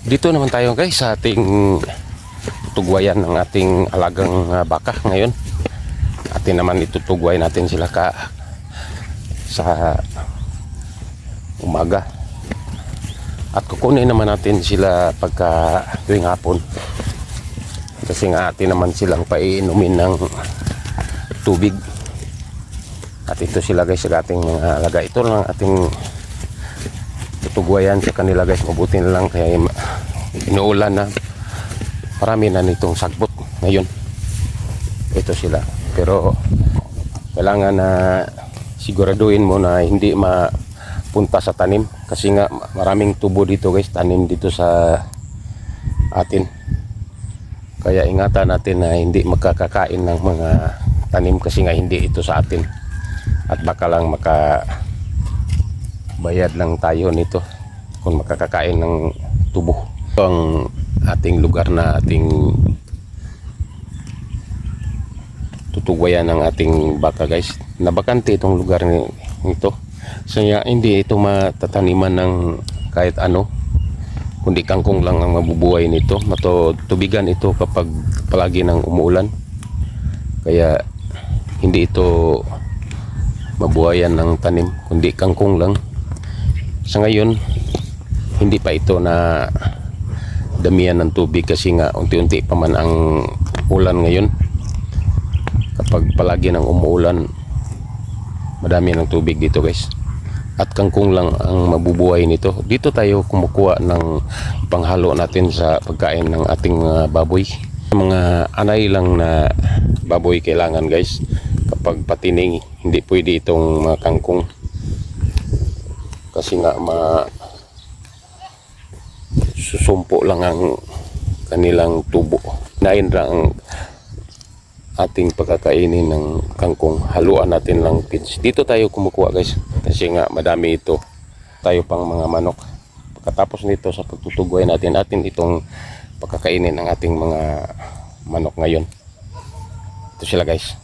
Dito naman tayo guys sa ating tugwayan ng ating alagang baka ngayon. Atin naman itutugway natin sila sa umaga. At kukunin naman natin sila pagka tuwing hapon. Kasi nga atin naman silang paiinumin ng tubig. At ito sila guys sa ating mga alaga. Ito lang ating tutugwayan sa kanila guys. Mabuti na lang kaya inuulan na. Marami na nitong sagbot ngayon. Ito sila. Pero kailangan na siguraduhin mo na hindi mapunta sa tanim. Kasi nga maraming tubo dito guys. Tanim dito sa atin. Kaya ingatan natin na hindi makakakain ng mga tanim kasi nga hindi ito sa atin. At baka lang makabayad lang tayo nito kung makakakain ng tubo. Ito ang ating lugar na ating tutugwayan ng ating baka guys. Nabakante itong lugar nito. So hindi ito matataniman ng kahit ano. Kundi kangkong lang ang mabubuhay nito. Matutubigan ito kapag palagi ng umuulan. Kaya hindi ito mabuhayan ng tanim. Kundi kangkong lang. Sa ngayon, hindi pa ito na damihan ng tubig kasi nga unti-unti pa man ang ulan ngayon. Kapag palagi ng umuulan, madami ng tubig dito guys. At kangkong lang ang mabubuhay nito. Dito tayo kumukuha ng panghalo natin sa pagkain ng ating baboy. Mga anay lang na baboy kailangan guys. Kapag patining, hindi pwede itong mga kangkong. Kasi nga susumpo lang ang kanilang tubo. Nain lang ang ating pagkakainin ng kangkong. Haluan natin lang pins. Dito tayo kumukuha guys. Kasi nga madami ito. Tayo pang mga manok. Pagkatapos nito sa pagtutugway natin itong pagkakainin ng ating mga manok ngayon. Ito sila guys.